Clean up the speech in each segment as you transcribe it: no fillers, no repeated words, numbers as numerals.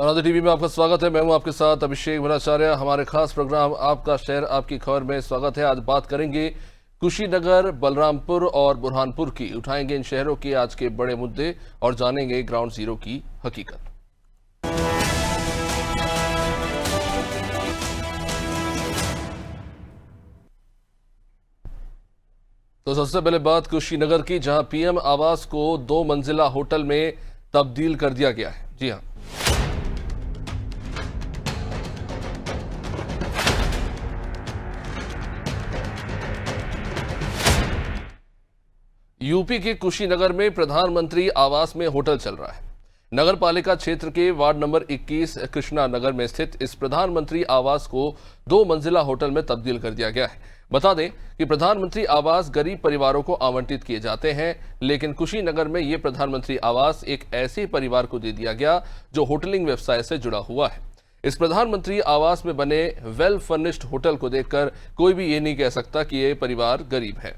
अनादि टीवी में आपका स्वागत है। मैं हूं आपके साथ अभिषेक भट्टाचार्य। हमारे खास प्रोग्राम आपका शहर आपकी खबर में स्वागत है। आज बात करेंगे कुशीनगर, बलरामपुर और बुरहानपुर की। उठाएंगे इन शहरों के आज के बड़े मुद्दे और जानेंगे ग्राउंड जीरो की हकीकत। तो सबसे पहले बात कुशीनगर की, जहां पीएम आवास को 2 मंजिला होटल में तब्दील कर दिया गया है। जी हां, यूपी के कुशीनगर में प्रधानमंत्री आवास में होटल चल रहा है। नगर पालिका क्षेत्र के वार्ड नंबर 21 कृष्णा नगर में स्थित इस प्रधानमंत्री आवास को 2 मंजिला होटल में तब्दील कर दिया गया है। बता दें कि प्रधानमंत्री आवास गरीब परिवारों को आवंटित किए जाते हैं, लेकिन कुशीनगर में ये प्रधानमंत्री आवास एक ऐसे परिवार को दे दिया गया जो होटलिंग व्यवसाय से जुड़ा हुआ है। इस प्रधानमंत्री आवास में बने वेल फर्निश्ड होटल को देखकर कोई भी ये नहीं कह सकता कि ये परिवार गरीब है।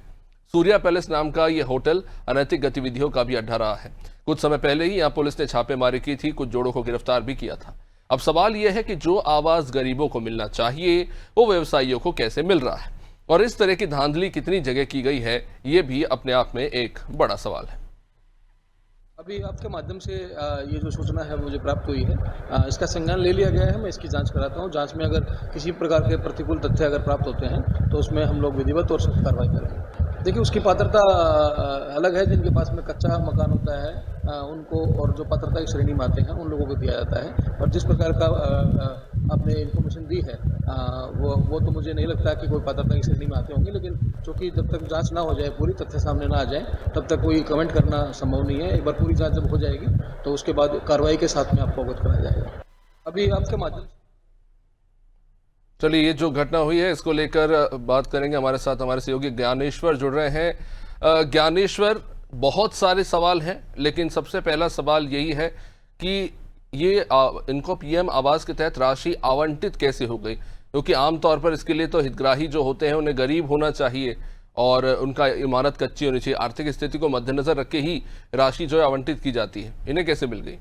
सूर्या पैलेस नाम का यह होटल अनैतिक गतिविधियों का भी अड्डा रहा है। कुछ समय पहले ही यहां पुलिस ने छापेमारी की थी, कुछ जोड़ों को गिरफ्तार भी किया था। अब सवाल यह है कि जो आवास गरीबों को मिलना चाहिए वो व्यवसायियों को कैसे मिल रहा है, और इस तरह की धांधली कितनी जगह की गई है, ये भी अपने आप में एक बड़ा सवाल है। अभी आपके माध्यम से ये जो सूचना है मुझे प्राप्त हुई है, इसका संज्ञान ले लिया गया है। मैं इसकी जांच कराता हूँ। जांच में अगर किसी प्रकार के प्रतिकूल तथ्य अगर प्राप्त होते हैं तो उसमें हम लोग विधिवत और सख्त कार्रवाई करेंगे। देखिए, उसकी पात्रता अलग है। जिनके पास में कच्चा मकान होता है उनको, और जो पात्रता की श्रेणी में आते हैं उन लोगों को दिया जाता है। और जिस प्रकार का आपने इन्फॉर्मेशन दी है, वो तो मुझे नहीं लगता कि कोई पात्रता की श्रेणी में आते होंगे, लेकिन चूंकि जब तक जांच ना हो जाए, पूरी तथ्य सामने ना आ जाए, तब तक कोई कमेंट करना संभव नहीं है। एक बार पूरी जांच जब हो जाएगी तो उसके बाद कार्रवाई के साथ में आपको अवगत कराया जाएगा। अभी आपके माध्यम से चलिए, ये जो घटना हुई है इसको लेकर बात करेंगे। हमारे साथ हमारे सहयोगी ज्ञानेश्वर जुड़ रहे हैं। ज्ञानेश्वर, बहुत सारे सवाल हैं, लेकिन सबसे पहला सवाल यही है कि ये इनको पीएम आवास के तहत राशि आवंटित कैसे हो गई? क्योंकि आमतौर पर इसके लिए तो हितग्राही जो होते हैं उन्हें गरीब होना चाहिए और उनका इमारत कच्ची होनी चाहिए। आर्थिक स्थिति को मद्देनजर रख के ही राशि जो है आवंटित की जाती है। इन्हें कैसे मिल गई?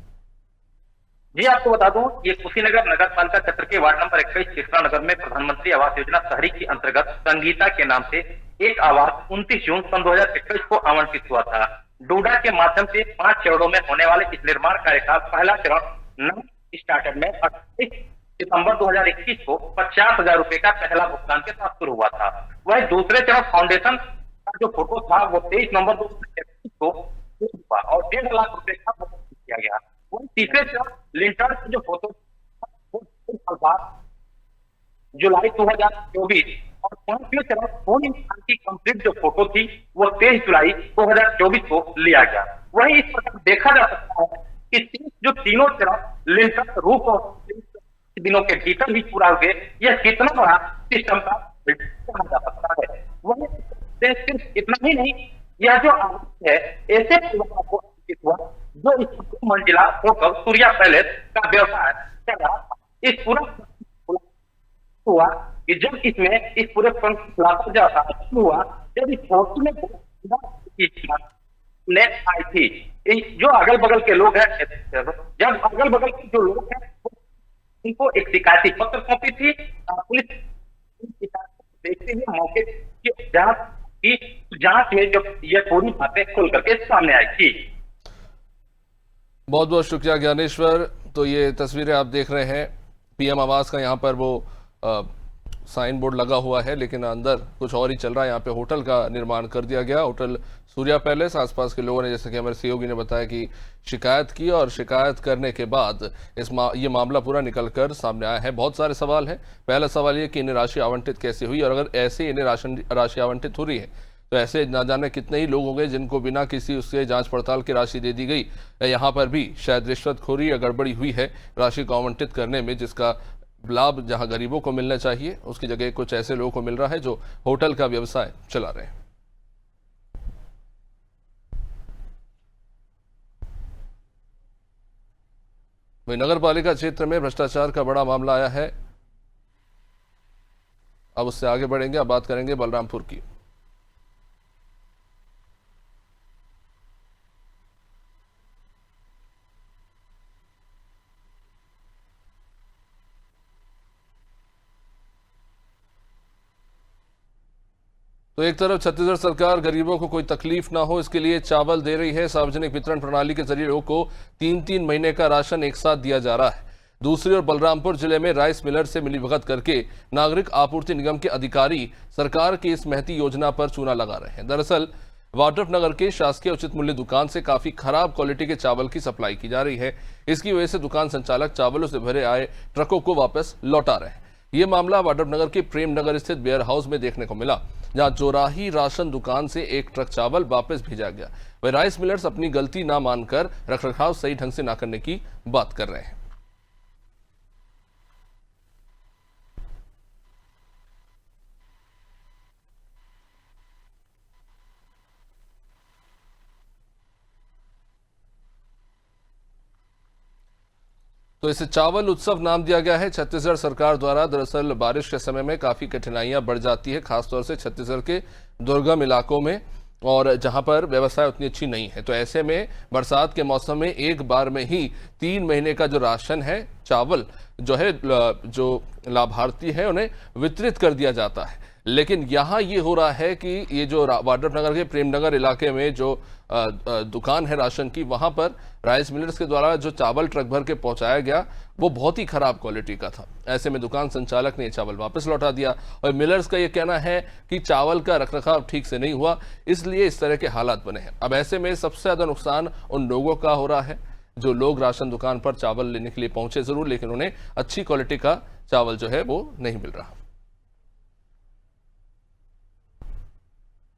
जी, आपको बता दूं, ये कुशीनगर नगर पालिका क्षेत्र के वार्ड नंबर 21 कृष्णा नगर में प्रधानमंत्री आवास योजना शहरी के अंतर्गत संगीता के नाम से एक आवास 29 जून सन 2021 को आवंटित हुआ था। डूडा के माध्यम से 5 चरणों में होने वाले इस निर्माण कार्य का पहला चरण नव स्टार्टअप में 28 सितंबर 2021 को 50,000 रुपए का पहला भुगतान के साथ शुरू हुआ था। वह दूसरे चरण फाउंडेशन का जो फोटो था वो 23 नवंबर 2021 को शुरू हुआ और 1.5 लाख रुपए का भुगतान किया गया। वही तीसरे चरण लिंटर की जो फोटो वो 2 साल बाद जुलाई 2024 और पांचवें चरण होम इंसान की कंप्लीट जो फोटो थी वो 23 जुलाई 2024 को लिया गया। वही इस प्रकार देखा जा सकता है कि जो तीनों चरण लिंटर, रूफ और दिनों के भीतर ही पूरा हुए, यह कितना बड़ा सिस्टम का कहा जा सकता है। वही सिर्फ इतना ही नहीं, यह जो आवास है ऐसे परिवारों को हुआ जो इस 2 मंजिला होटल सूर्या पैलेस का व्यवसाय कर रहा था। इस पूरा हुआ कि जब इसमें इस पूरे हुआ, जब इस होटल में ने आई थी, जो अगल बगल के लोग हैं, जब अगल बगल के जो लोग हैं उनको एक शिकायती पत्र सौंपी थी, पुलिस देखते हुए मौके की जांच में जब ये पूरी बातें खुल करके सामने आई थी। बहुत बहुत शुक्रिया ज्ञानेश्वर। तो ये तस्वीरें आप देख रहे हैं पीएम आवास का। यहाँ पर वो साइन बोर्ड लगा हुआ है, लेकिन अंदर कुछ और ही चल रहा है। यहाँ पे होटल का निर्माण कर दिया गया, होटल सूर्या पैलेस। आसपास के लोगों ने, जैसे कि हमारे सहयोगी ने बताया, कि शिकायत की और शिकायत करने के बाद ये मामला पूरा निकल कर सामने आया है। बहुत सारे सवाल हैं। पहला सवाल ये कि इन्हें राशि आवंटित कैसे हुई, और अगर ऐसे इन्हें राशि आवंटित हो रही है तो ऐसे ना जाने कितने ही लोग होंगे जिनको बिना किसी उसके जांच पड़ताल की राशि दे दी गई। यहाँ पर भी शायद रिश्वतखोरी या गड़बड़ी हुई है राशि को आवंटित करने में, जिसका लाभ जहां गरीबों को मिलना चाहिए उसकी जगह कुछ ऐसे लोगों को मिल रहा है जो होटल का व्यवसाय चला रहे हैं। वही नगर पालिका क्षेत्र में भ्रष्टाचार का बड़ा मामला आया है। अब उससे आगे बढ़ेंगे, अब बात करेंगे बलरामपुर की। तो एक तरफ छत्तीसगढ़ सरकार गरीबों को कोई तकलीफ ना हो इसके लिए चावल दे रही है। सार्वजनिक वितरण प्रणाली के जरिए लोगों को 3-3 महीने का राशन एक साथ दिया जा रहा है। दूसरी ओर बलरामपुर जिले में राइस मिलर से मिलीभगत करके नागरिक आपूर्ति निगम के अधिकारी सरकार की इस महती योजना पर चूना लगा रहे हैं। दरअसल वाड्रफनगर के शासकीय उचित मूल्य दुकान से काफी खराब क्वालिटी के चावल की सप्लाई की जा रही है। इसकी वजह से दुकान संचालक चावलों से भरे आए ट्रकों को वापस लौटा रहे हैं। ये मामला वाड्रफनगर के प्रेमनगर स्थित वेयर हाउस में देखने को मिला, जहां चौराही राशन दुकान से एक ट्रक चावल वापस भेजा गया। वह राइस मिलर्स अपनी गलती ना मानकर रखरखाव सही ढंग से ना करने की बात कर रहे हैं। तो इसे चावल उत्सव नाम दिया गया है छत्तीसगढ़ सरकार द्वारा। दरअसल बारिश के समय में काफी कठिनाइयां बढ़ जाती है, खासतौर से छत्तीसगढ़ के दुर्गम इलाकों में और जहां पर व्यवस्था उतनी अच्छी नहीं है। तो ऐसे में बरसात के मौसम में एक बार में ही 3 महीने का जो राशन है चावल जो है जो लाभार्थी है उन्हें वितरित कर दिया जाता है। लेकिन यहाँ ये हो रहा है कि ये जो वाड्रफनगर के प्रेमनगर इलाके में जो दुकान है राशन की, वहां पर राइस मिलर्स के द्वारा जो चावल ट्रक भर के पहुंचाया गया वो बहुत ही खराब क्वालिटी का था। ऐसे में दुकान संचालक ने चावल वापस लौटा दिया और मिलर्स का ये कहना है कि चावल का रखरखाव ठीक से नहीं हुआ, इसलिए इस तरह के हालात बने हैं। अब ऐसे में सबसे ज्यादा नुकसान उन लोगों का हो रहा है जो लोग राशन दुकान पर चावल लेने के लिए पहुंचे जरूर, लेकिन उन्हें अच्छी क्वालिटी का चावल जो है वो नहीं मिल रहा।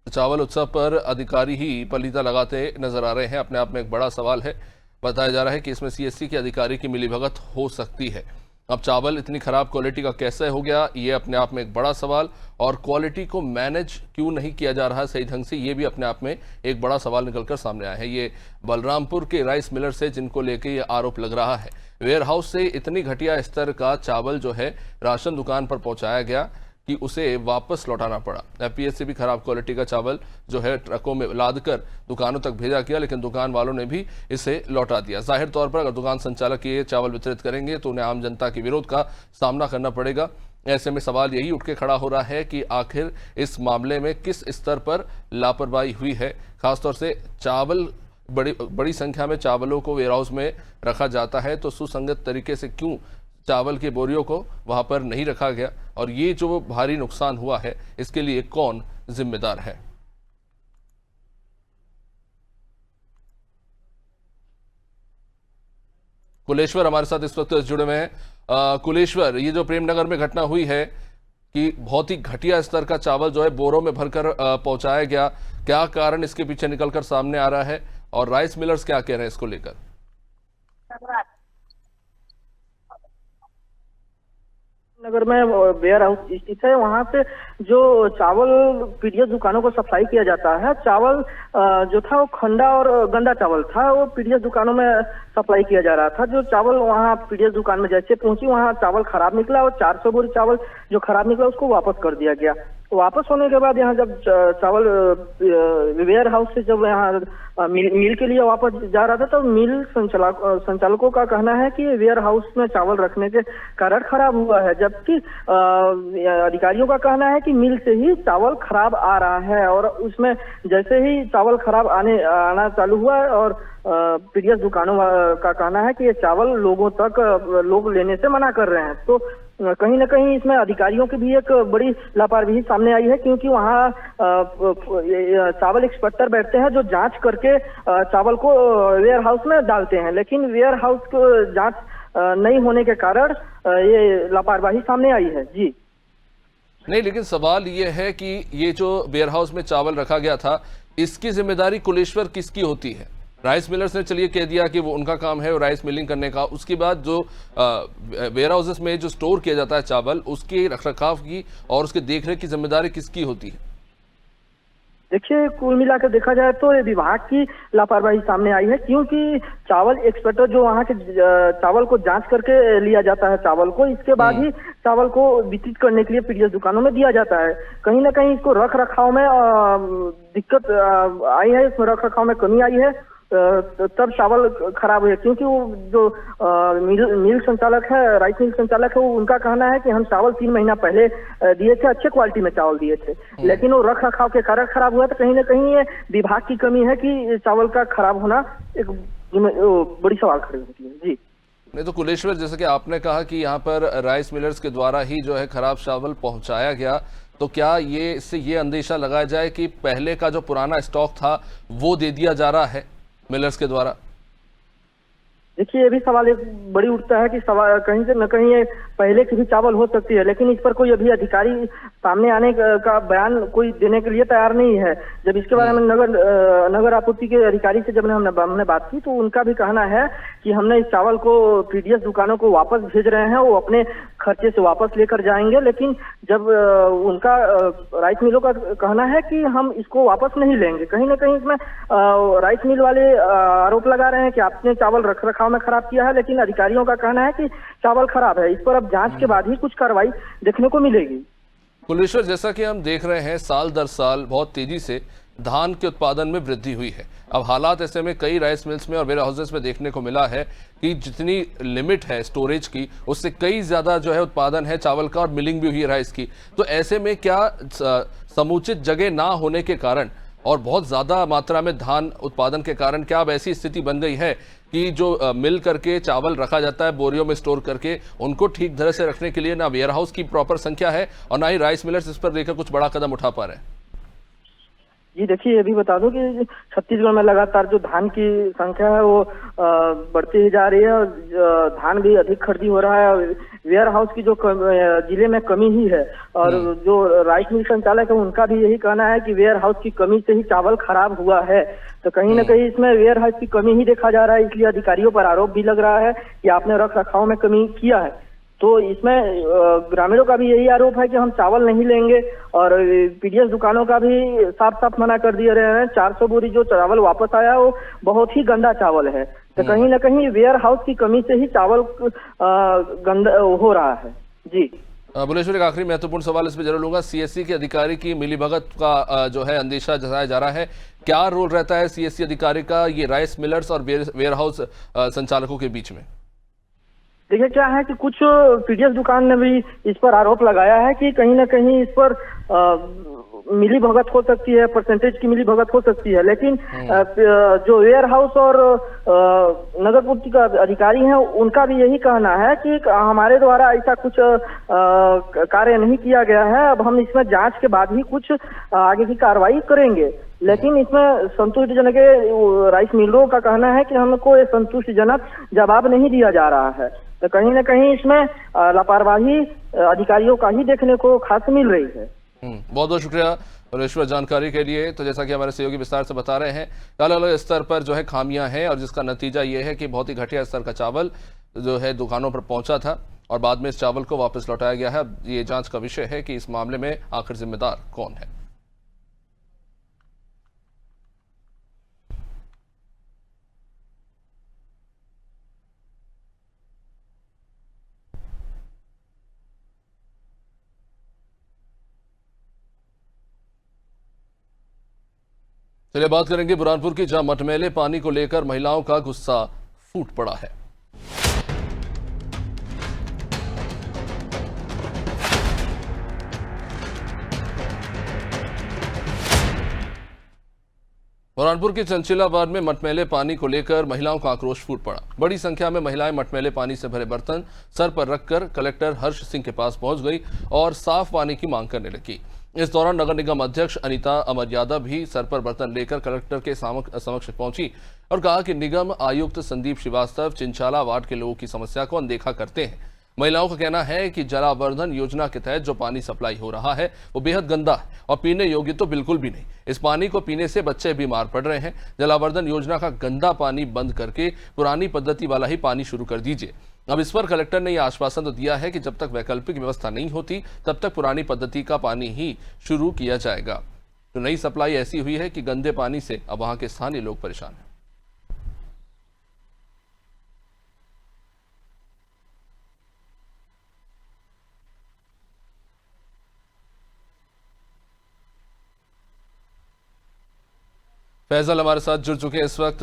चावल उत्सव पर अधिकारी ही पलीता लगाते नजर आ रहे हैं, अपने आप में एक बड़ा सवाल है। बताया जा रहा है कि इसमें सीएससी के अधिकारी की मिलीभगत हो सकती है। अब चावल इतनी खराब क्वालिटी का कैसे हो गया, ये अपने आप में एक बड़ा सवाल, और क्वालिटी को मैनेज क्यों नहीं किया जा रहा सही ढंग से, ये भी अपने आप में एक बड़ा सवाल निकलकर सामने आया है। ये बलरामपुर के राइस मिलर से जिनको लेके ये आरोप लग रहा है, वेयर हाउस से इतनी घटिया स्तर का चावल जो है राशन दुकान पर पहुंचाया गया कि उसे वापस लौटाना पड़ा। एफपीएस से भी खराब क्वालिटी का चावल जो है ट्रकों में लाद कर दुकानों तक भेजा गया, लेकिन दुकान वालों ने भी इसे लौटा दिया। जाहिर तौर पर अगर दुकान संचालक ये चावल वितरित करेंगे तो उन्हें आम जनता के विरोध का सामना करना पड़ेगा। ऐसे में सवाल यही उठ के खड़ा हो रहा है कि आखिर इस मामले में किस स्तर पर लापरवाही हुई है। खासतौर से चावल बड़ी संख्या में चावलों को वेयर हाउस में रखा जाता है, तो सुसंगत तरीके से क्यों चावल के बोरियों को वहां पर नहीं रखा गया, और ये जो भारी नुकसान हुआ है इसके लिए कौन जिम्मेदार है। कुलेश्वर हमारे साथ इस वक्त जुड़े हुए हैं। कुलेश्वर, ये जो प्रेमनगर में घटना हुई है कि बहुत ही घटिया स्तर का चावल जो है बोरों में भरकर पहुंचाया गया, क्या कारण इसके पीछे निकलकर सामने आ रहा है और राइस मिलर्स क्या कह रहे हैं इसको लेकर? नगर में वेयर हाउस स्थित है, वहां से जो चावल पीडीएस दुकानों को सप्लाई किया जाता है, चावल जो था वो खंडा और गंदा चावल था, वो पीडीएस दुकानों में सप्लाई किया जा रहा था। जो चावल वहां पीडीएस दुकान में जैसे पहुंची वहां चावल खराब निकला और 400 बोरी चावल जो खराब निकला उसको वापस कर दिया गया। वापस होने के बाद यहाँ जब चावल वेयर हाउस से जब यहाँ मिल के लिए वापस जा रहा था तो मिल संचालकों का कहना है कि वेयर हाउस में चावल रखने के कारण खराब हुआ है, जबकि अधिकारियों का कहना है कि मिल से ही चावल खराब आ रहा है। और उसमें जैसे ही चावल खराब आना चालू हुआ और पीडीएस दुकानों का कहना है कि ये चावल लोगों तक लोग लेने से मना कर रहे हैं। तो कहीं ना कहीं इसमें अधिकारियों की भी एक बड़ी लापरवाही सामने आई है, क्योंकि वहाँ चावल इंस्पेक्टर बैठते हैं जो जांच करके चावल को वेयर हाउस में डालते हैं, लेकिन वेयर हाउस को जांच नहीं होने के कारण ये लापरवाही सामने आई है। जी नहीं, लेकिन सवाल ये है कि ये जो वेयर हाउस में चावल रखा गया था इसकी जिम्मेदारी कुलेश्वर किसकी होती है? राइस मिलर्स ने चलिए कह दिया कि वो उनका काम है राइस मिलिंग करने का, उसके बाद जो वेयर हाउसेस में जो स्टोर किया जाता है चावल, उसके रखरखाव की और उसके देखरेख की जिम्मेदारी किसकी होती है? देखिए, कुल मिलाकर देखा जाए तो ये विभाग की लापरवाही सामने आई है, क्योंकि चावल एक्सपर्टर जो वहाँ के चावल को जांच करके लिया जाता है चावल को, इसके बाद ही चावल को वितरित करने के लिए पीडीएस दुकानों में दिया जाता है। कहीं ना कहीं इसको रख रखाव में दिक्कत आई है, इसमें रख रखाव में कमी आई है। तब चावल खराब हुए, क्योंकि वो जो मिल संचालक है, राइस मिल संचालक है, वो उनका कहना है कि हम चावल 3 महीना पहले दिए थे, अच्छे क्वालिटी में चावल दिए थे, लेकिन वो रख रखाव के कारण खराब हुआ। तो कहीं ना कहीं ये विभाग की कमी है कि चावल का खराब होना एक बड़ी सवाल खड़ी होती है। जी नहीं तो कुलेश्वर, जैसे कि आपने कहा कि यहाँ पर राइस मिलर्स के द्वारा ही जो है खराब चावल पहुंचाया गया, तो क्या ये इससे ये अंदेशा लगाया जाए कि पहले का जो पुराना स्टॉक था वो दे दिया जा रहा है मिलर्स के द्वारा? देखिए, ये भी सवाल एक बड़ी उठता है कि सवाल कहीं से न कहीं ये पहले की भी चावल हो सकती है, लेकिन इस पर कोई अभी अधिकारी सामने आने का बयान कोई देने के लिए तैयार नहीं है। जब इसके बारे में नगर आपूर्ति के अधिकारी से जब हमने बात की, तो उनका भी कहना है कि हमने इस चावल को पीडीएस दुकानों को वापस भेज रहे हैं, वो अपने खर्चे से वापस लेकर जाएंगे। लेकिन जब उनका राइस मिलों का कहना है कि हम इसको वापस नहीं लेंगे। कहीं ना कहीं इसमें राइस मिल वाले आरोप लगा रहे हैं कि आपने चावल रख रखाव में खराब किया है, लेकिन अधिकारियों का कहना है कि चावल खराब है। इस पर अब जांच के बाद ही कुछ कार्रवाई देखने को मिलेगी। कुलेश्वर, जैसा कि हम देख रहे हैं साल दर साल बहुत तेजी से धान के उत्पादन में वृद्धि हुई है। अब हालात ऐसे में कई राइस मिल्स में और वेयर हाउसेस में देखने को मिला है कि जितनी लिमिट है स्टोरेज की, उससे कई ज्यादा जो है उत्पादन है चावल का, और मिलिंग भी हुई है राइस की। तो ऐसे में क्या समुचित जगह ना होने के कारण और बहुत ज्यादा मात्रा में धान उत्पादन के कारण क्या अब ऐसी स्थिति बन गई है कि जो मिल करके चावल रखा जाता है बोरियों में स्टोर करके, उनको ठीक तरह से रखने के लिए ना वेयर हाउस की प्रॉपर संख्या है और ना ही राइस मिलर्स इस पर लेकर कुछ बड़ा कदम उठा पा रहे हैं? जी देखिए, ये भी बता दूं कि छत्तीसगढ़ में लगातार जो धान की संख्या है वो बढ़ती ही जा रही है, और धान भी अधिक खरीदी हो रहा है। वेयर हाउस की जो जिले में कमी ही है, और जो राइस मिल संचालक है उनका भी यही कहना है कि वेयर हाउस की कमी से ही चावल खराब हुआ है। तो कहीं ना कहीं इसमें वेयर हाउस की कमी ही देखा जा रहा है, इसलिए अधिकारियों पर आरोप भी लग रहा है कि आपने रख रखाव में कमी किया है। तो इसमें ग्रामीणों का भी यही आरोप है कि हम चावल नहीं लेंगे, और पीडीएस दुकानों का भी साफ साफ मना कर दिए रहे हैं। 400 बोरी जो चावल वापस आया वो बहुत ही गंदा चावल है। तो कहीं ना कहीं वेयर हाउस की कमी से ही चावल गंदा हो रहा है। जी भुवनेश्वर, एक आखिरी महत्वपूर्ण सवाल इस पर जरूर लूंगा। सीएससी के अधिकारी की मिलीभगत का जो है अंदेशा जताया जा रहा है, क्या रोल रहता है सीएससी अधिकारी का ये राइस मिलर्स और वेयर हाउस संचालकों के बीच में? देखिए, क्या है कि कुछ पीडीएस दुकान ने भी इस पर आरोप लगाया है कि कहीं ना कहीं इस पर मिली भगत हो सकती है, परसेंटेज की मिली भगत हो सकती है। लेकिन जो वेयर हाउस और नगर पूर्ति का अधिकारी हैं उनका भी यही कहना है कि हमारे द्वारा ऐसा कुछ कार्य नहीं किया गया है। अब हम इसमें जांच के बाद ही कुछ आगे की कार्रवाई करेंगे। लेकिन इसमें संतुष्टिजनक राइस मिलों का कहना है कि हमको ये संतुष्टिजनक जवाब नहीं दिया जा रहा है। तो कहीं ना कहीं इसमें लापरवाही अधिकारियों का ही देखने को खास मिल रही है। बहुत बहुत शुक्रिया भुवनेश्वर जानकारी के लिए। तो जैसा कि हमारे सहयोगी विस्तार से बता रहे हैं, अलग अलग स्तर पर जो है खामियां हैं, और जिसका नतीजा ये है कि बहुत ही घटिया स्तर का चावल जो है दुकानों पर पहुंचा था और बाद में इस चावल को वापस लौटाया गया है। अब ये जांच का विषय है कि इस मामले में आखिर जिम्मेदार कौन है। चलिए बात करेंगे बुरहानपुर की, जहां मटमैले पानी को लेकर महिलाओं का गुस्सा फूट पड़ा है। बुरहानपुर के चंचलाबाद में मटमैले पानी को लेकर महिलाओं का आक्रोश फूट पड़ा। बड़ी संख्या में महिलाएं मटमैले पानी से भरे बर्तन सर पर रखकर कलेक्टर हर्ष सिंह के पास पहुंच गई और साफ पानी की मांग करने लगी। इस दौरान नगर निगम अध्यक्ष अनीता अमर यादव भी सर पर बर्तन लेकर कलेक्टर के समक्ष पहुंची और कहा कि निगम आयुक्त संदीप श्रीवास्तव चिंचाला वार्ड के लोगों की समस्या को अनदेखा करते हैं। महिलाओं का कहना है कि जलावर्धन योजना के तहत जो पानी सप्लाई हो रहा है वो बेहद गंदा है और पीने योग्य तो बिल्कुल भी नहीं। इस पानी को पीने से बच्चे बीमार पड़ रहे हैं। जलावर्धन योजना का गंदा पानी बंद करके पुरानी पद्धति वाला ही पानी शुरू कर दीजिए। अब इस पर कलेक्टर ने यह आश्वासन तो दिया है कि जब तक वैकल्पिक व्यवस्था नहीं होती तब तक पुरानी पद्धति का पानी ही शुरू किया जाएगा। तो नई सप्लाई ऐसी हुई है कि गंदे पानी से अब वहां के स्थानीय लोग परेशान हैं। फैजल हमारे साथ जुड़ चुके हैं इस वक्त।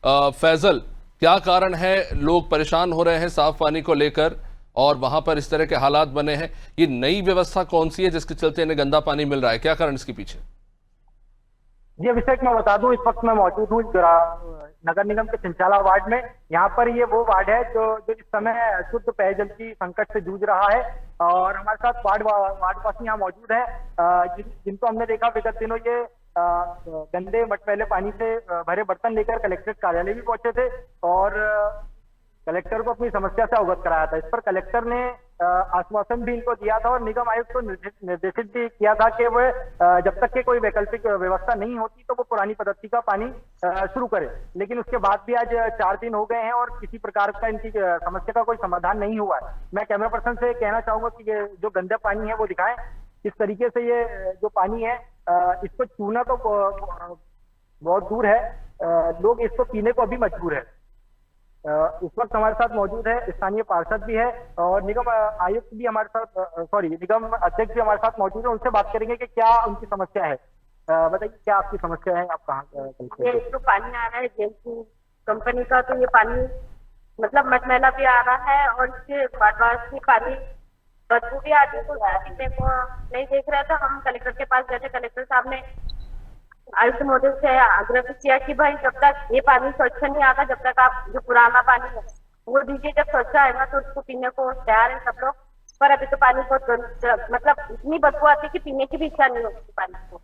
फैजल, क्या कारण है लोग परेशान हो रहे हैं साफ पानी को लेकर और वहां पर इस तरह के हालात बने हैं? ये नई व्यवस्था कौन सी है जिसके चलते इन्हें गंदा पानी मिल रहा है? क्या कारण इसके पीछे? जी अभिषेक, मैं बता दूं, इस वक्त मैं मौजूद हूँ नगर निगम के चिंचाला वार्ड में। यहाँ पर ये वो वार्ड है जो इस समय शुद्ध पेयजल की संकट से जूझ रहा है और हमारे साथ वार्डवासी यहाँ मौजूद है, जिनको हमने देखा विगत दिनों ये गंदे मटमैले पानी से भरे बर्तन लेकर कलेक्ट्रेट कार्यालय भी पहुंचे थे और कलेक्टर को अपनी समस्या से अवगत कराया था। इस पर कलेक्टर ने आश्वासन भी इनको दिया था और निगम आयुक्त को निर्देशित भी किया था कि वह जब तक के कोई वैकल्पिक व्यवस्था नहीं होती तो वो पुरानी पद्धति का पानी शुरू करे। लेकिन उसके बाद भी आज 4 दिन हो गए हैं और किसी प्रकार का इनकी समस्या का कोई समाधान नहीं हुआ है। मैं कैमरा पर्सन से कहना चाहूंगा कि ये जो गंदा पानी है वो दिखाएं किस तरीके से ये जो पानी है इसको छूना तो बहुत दूर है, लोग इसको पीने को अभी मजबूर है। इस वक्त हमारे साथ मौजूद है स्थानीय पार्षद भी है और निगम आयुक्त भी हमारे साथ निगम अध्यक्ष भी हमारे साथ मौजूद है। उनसे बात करेंगे कि क्या उनकी समस्या है। बताइए क्या आपकी समस्या है, आप कहाँ? ये जो पानी आ रहा है जेएमसी कंपनी का, तो ये पानी मतलब मटमैला भी आ रहा है और इसके वाटवास की पानी बदबू भी आती है, तो पीने को नहीं देख रहा था। हम कलेक्टर के पास गए थे, कलेक्टर साहब ने आयुक्त महोदय से आग्रह किया कि भाई जब तक ये पानी स्वच्छ नहीं आता, जब तक आप जो पुराना पानी है वो दीजिए, जब स्वच्छ आएगा तो उसको पीने को तैयार है सब लोग। पर अभी तो पानी बहुत मतलब इतनी बदबू आती है कि पीने की भी इच्छा नहीं होती पानी को।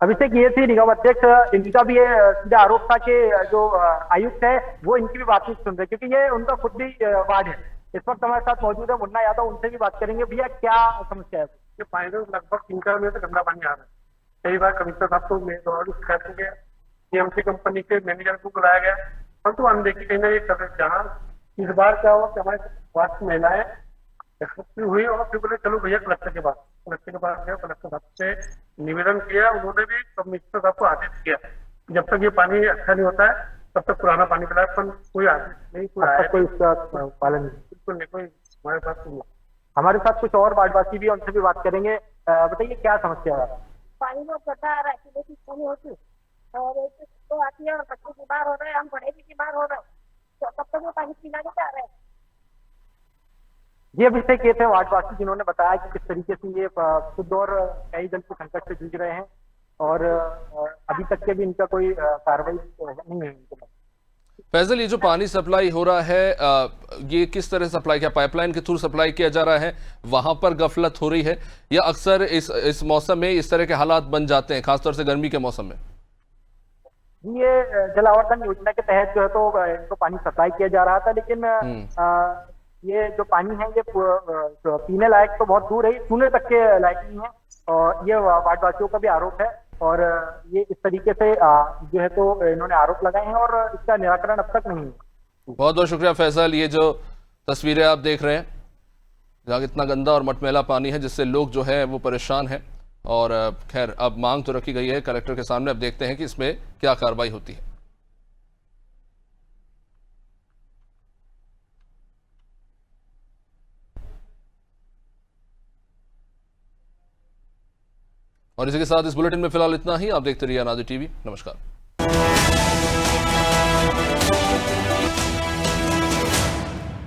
अभिषेक, ये थी निगम अध्यक्ष, इनका भी ये सीधा आरोप था कि जो आयुक्त है वो इनकी भी बात नहीं सुन रहे, क्योंकि ये उनका खुद भी वार्ड है। इस वक्त हमारे साथ मौजूद है मुन्ना यादव, उनसे भी बात करेंगे। भैया क्या समस्या है? ये पानी लगभग 3-4 महीने से गंदा पानी आ रहा है। कई बार कमिश्नर साहब को शिकायत हो गया, जेएमसी कंपनी के मैनेजर को बुलाया गया, परंतु अनदेखी कहीं ना कहीं जहाँ इस बार क्या हुआ कि हमारे वार्ड की महिलाएं एकत्रित हुई और फिर बोले चलो भैया कलेक्टर के पास गया, कलेक्टर साहब से निवेदन किया। उन्होंने भी कमिश्नर साहब को आदेश किया जब तक ये पानी अच्छा नहीं होता है तब तक पुराना पानी पिलाए, पर कोई आदेश नहीं, कोई इसका पालन नहीं, बिल्कुल नहीं, कोई हमारे पास नहीं। हमारे साथ कुछ और वार्डवासी भी है, उनसे भी बात करेंगे। बताइए क्या समस्या है? पानी बहुत गंदा आ रहा है, पीने की इच्छा नहीं होती और तो आती है और बच्चे बीमार हो रहे हैं, हम बड़े भी बीमार हो रहे हैं, तो तब तक वो पानी पीना नहीं चाह रहे हैं। ये अभिषेक ये थे वार्डवासी जिन्होंने बताया कि किस तरीके से ये शुद्ध और पेयजल के संकट से जूझ रहे हैं और अभी तक के भी इनका कोई कार्रवाई नहीं है इनके पास। फैजल, ये जो पानी सप्लाई हो रहा है ये किस तरह सप्लाई, क्या पाइपलाइन के थ्रू सप्लाई किया जा रहा है? वहां पर गफलत हो रही है या अक्सर इस मौसम में इस तरह के हालात बन जाते हैं, खासतौर से गर्मी के मौसम में? ये जल आवर्धन योजना के तहत जो है तो इनको पानी सप्लाई किया जा रहा था, लेकिन ये जो पानी है ये पीने लायक तो बहुत दूर है, छूने तक के लायक नहीं है और ये वार्डवासियों का भी आरोप है और ये इस तरीके से जो है तो इन्होंने आरोप लगाए हैं और इसका निराकरण अब तक नहीं है। बहुत बहुत शुक्रिया फैसल। ये जो तस्वीरें आप देख रहे हैं जहाँ इतना गंदा और मटमैला पानी है जिससे लोग जो है वो परेशान हैं और खैर अब मांग तो रखी गई है कलेक्टर के सामने, अब देखते हैं कि इसमें क्या कार्रवाई होती है। और इसी के साथ इस बुलेटिन में फिलहाल इतना ही। आप देखते रहिए अनादि टीवी। नमस्कार।